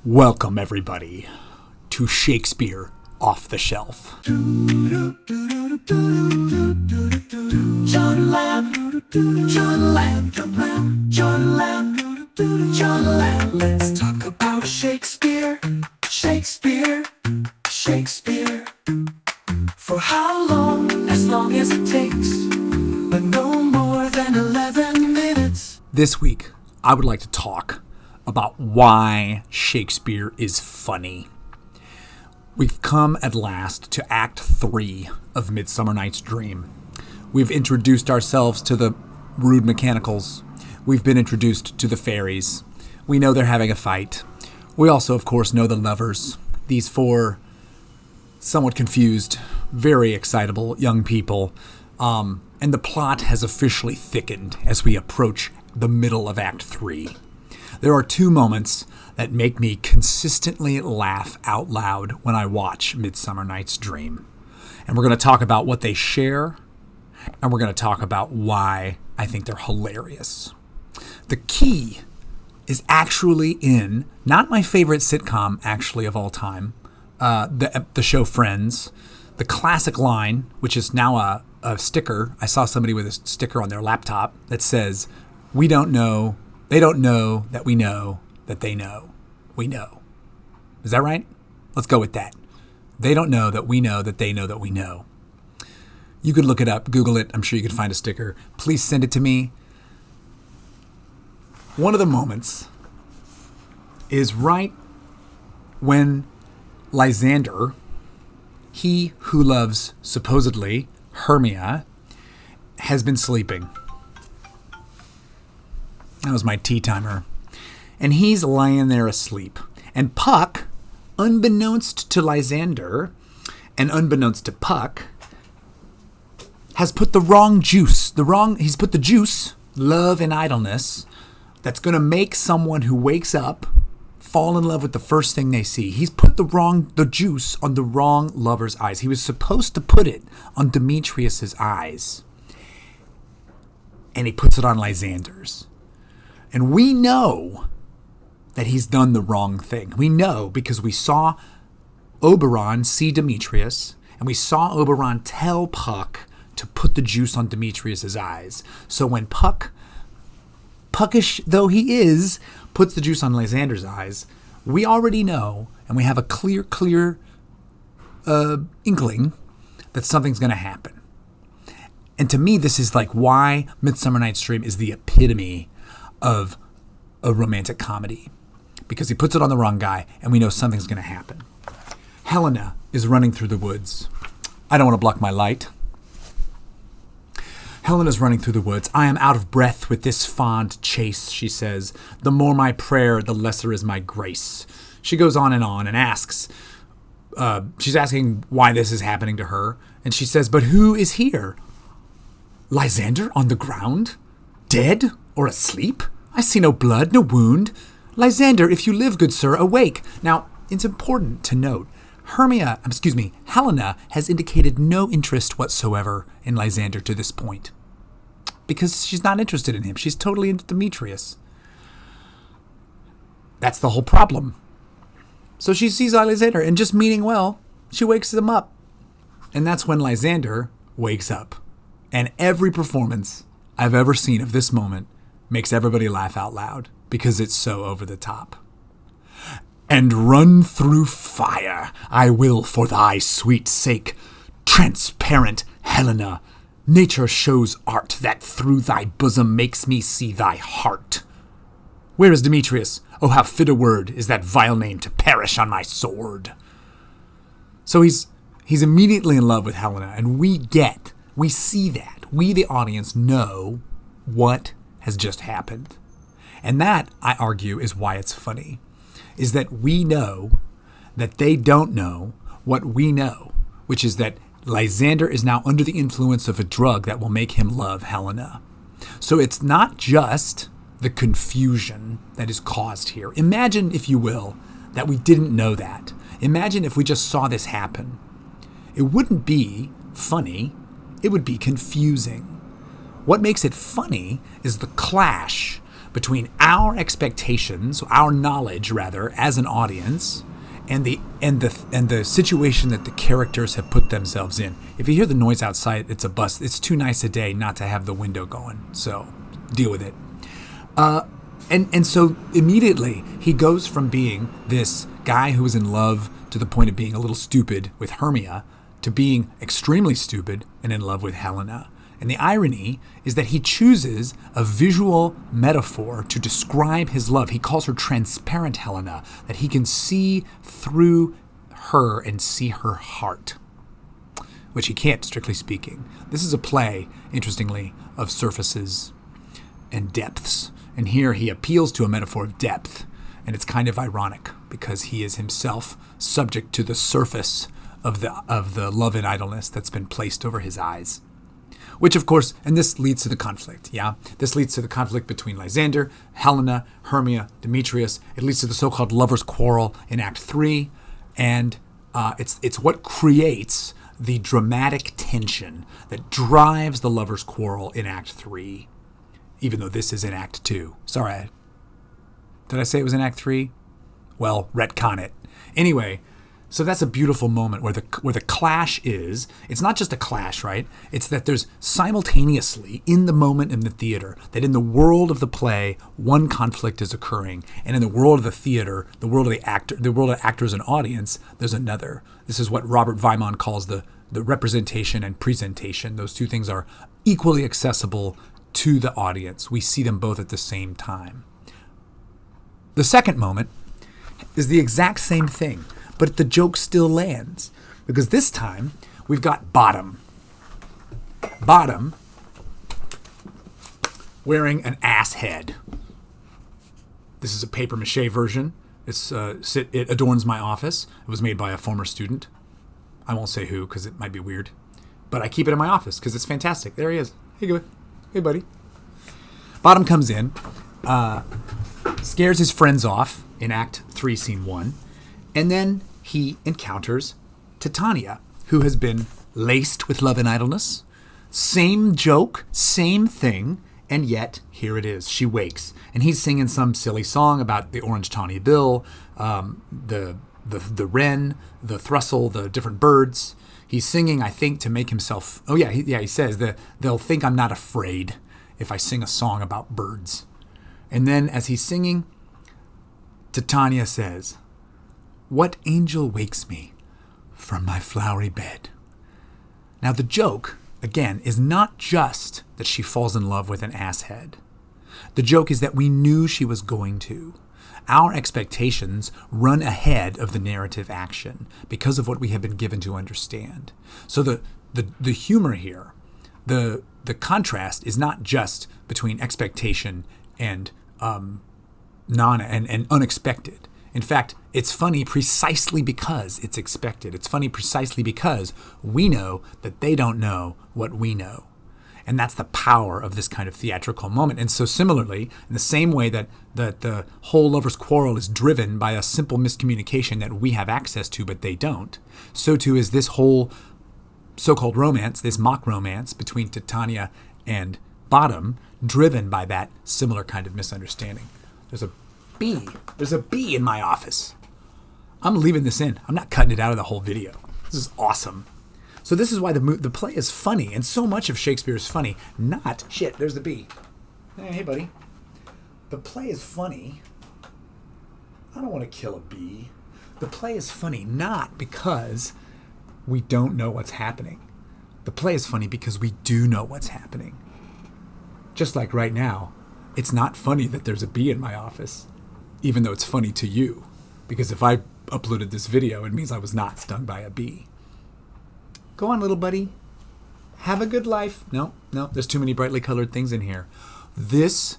Welcome, everybody, to Shakespeare Off the Shelf. John Lamb, let's talk about Shakespeare. For how long? As long as it takes, but no more than 11 minutes. This week, I would like to talk about why Shakespeare is funny. We've come at last to Act 3 of Midsummer Night's Dream. We've introduced ourselves to the rude mechanicals. We've been introduced to the fairies. We know they're having a fight. We also, of course, know the lovers. These four somewhat confused, very excitable young people. And the plot has officially thickened as we approach the middle of Act 3. There are two moments that make me consistently laugh out loud when I watch Midsummer Night's Dream. And we're going to talk about what they share, and we're going to talk about why I think they're hilarious. The key is actually in, not my favorite sitcom, actually, of all time, the show Friends, the classic line, which is now a sticker. I saw somebody with a sticker on their laptop that says, "We don't know. They don't know that we know that they know we know." Is that right? Let's go with that. They don't know that we know that they know that we know. You could look it up, Google it. I'm sure you could find a sticker. Please send it to me. One of the moments is right when Lysander, he who loves supposedly Hermia, has been sleeping. That was my tea timer. And he's laying there asleep. And Puck, unbeknownst to Lysander and unbeknownst to Puck, has put the wrong juice. He's put the juice, love and idleness, that's going to make someone who wakes up fall in love with the first thing they see. He's put the juice on the wrong lover's eyes. He was supposed to put it on Demetrius's eyes. And he puts it on Lysander's. And we know that he's done the wrong thing. We know because we saw Oberon see Demetrius, and we saw Oberon tell Puck to put the juice on Demetrius's eyes. So when Puck, puckish though he is, puts the juice on Lysander's eyes, we already know, and we have a clear inkling that something's going to happen. And to me, this is like why Midsummer Night's Dream is the epitome of a romantic comedy, because he puts it on the wrong guy and we know something's going to happen. Helena is running through the woods. I don't want to block my light. Helena's running through the woods. "I am out of breath with this fond chase," she says. "The more my prayer, the lesser is my grace." She goes on and asks, she's asking why this is happening to her. And she says, "But who is here? Lysander on the ground? Dead or asleep? I see no blood, no wound. Lysander, if you live, good sir, awake." Now, it's important to note, Helena has indicated no interest whatsoever in Lysander to this point, because she's not interested in him. She's totally into Demetrius. That's the whole problem. So she sees Lysander, and just meaning well, she wakes him up. And that's when Lysander wakes up. And every performance I've ever seen of this moment makes everybody laugh out loud, because it's so over the top. "And run through fire I will for thy sweet sake, transparent Helena. Nature shows art that through thy bosom makes me see thy heart. Where is Demetrius? Oh, how fit a word is that vile name to perish on my sword." So he's immediately in love with Helena, and we see that. We, the audience, know what has just happened. And that, I argue, is why it's funny, is that we know that they don't know what we know, which is that Lysander is now under the influence of a drug that will make him love Helena. So it's not just the confusion that is caused here. Imagine, if you will, that we didn't know that. Imagine if we just saw this happen. It wouldn't be funny. It would be confusing. What makes it funny is the clash between our expectations, our knowledge rather, as an audience, and the situation that the characters have put themselves in. If you hear the noise outside, it's a bus. It's too nice a day not to have the window going, so deal with it. And so immediately he goes from being this guy who was in love to the point of being a little stupid with Hermia to being extremely stupid and in love with Helena. And the irony is that he chooses a visual metaphor to describe his love. He calls her transparent Helena, that he can see through her and see her heart, which he can't, strictly speaking. This is a play, interestingly, of surfaces and depths. And here he appeals to a metaphor of depth. And it's kind of ironic because he is himself subject to the surface of the love and idleness that's been placed over his eyes. Which, of course, and this leads to the conflict, yeah? This leads to the conflict between Lysander, Helena, Hermia, Demetrius. It leads to the so-called lovers' quarrel in Act 3. And it's what creates the dramatic tension that drives the lovers' quarrel in Act 3, even though this is in Act 2. Sorry, did I say it was in Act 3? Well, retcon it. Anyway, so that's a beautiful moment where the clash is. It's not just a clash, right? It's that there's simultaneously in the moment in the theater, that in the world of the play, one conflict is occurring, and in the world of the theater, the world of actors and audience, there's another. This is what Robert Weimar calls the representation and presentation. Those two things are equally accessible to the audience. We see them both at the same time. The second moment is the exact same thing, but the joke still lands, because this time we've got Bottom. Bottom wearing an ass head. This is a papier-mâché version. It adorns my office. It was made by a former student. I won't say who because it might be weird, but I keep it in my office because it's fantastic. There he is. Hey, buddy. Bottom comes in, scares his friends off in Act 3, Scene 1, and then he encounters Titania, who has been laced with love and idleness. Same joke, same thing, and yet here it is. She wakes, and he's singing some silly song about the orange tawny bill, the wren, the thrustle, the different birds. He's singing, I think, to make himself... Oh, yeah, he says that they'll think I'm not afraid if I sing a song about birds. And then as he's singing, Titania says, "What angel wakes me from my flowery bed?" Now, the joke, again, is not just that she falls in love with an asshead. The joke is that we knew she was going to. Our expectations run ahead of the narrative action because of what we have been given to understand. So the humor here, the contrast is not just between expectation and unexpected. In fact, it's funny precisely because it's expected. It's funny precisely because we know that they don't know what we know. And that's the power of this kind of theatrical moment. And so similarly, in the same way that the whole lover's quarrel is driven by a simple miscommunication that we have access to but they don't, so too is this whole so-called romance, this mock romance between Titania and Bottom, driven by that similar kind of misunderstanding. There's a bee. There's a bee in my office. I'm leaving this in. I'm not cutting it out of the whole video. This is awesome. So this is why the play is funny, and so much of Shakespeare is funny. Not, shit, there's the bee. Hey, buddy. The play is funny. I don't want to kill a bee. The play is funny not because we don't know what's happening. The play is funny because we do know what's happening. Just like right now, it's not funny that there's a bee in my office, even though it's funny to you. Because if I uploaded this video, it means I was not stung by a bee. Go on, little buddy. Have a good life. No, there's too many brightly colored things in here. This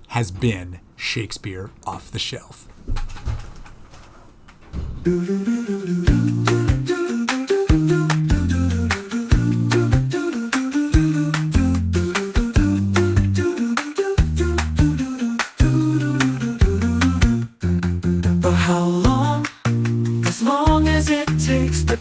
has been Shakespeare Off the Shelf. For how long? As long as it takes, but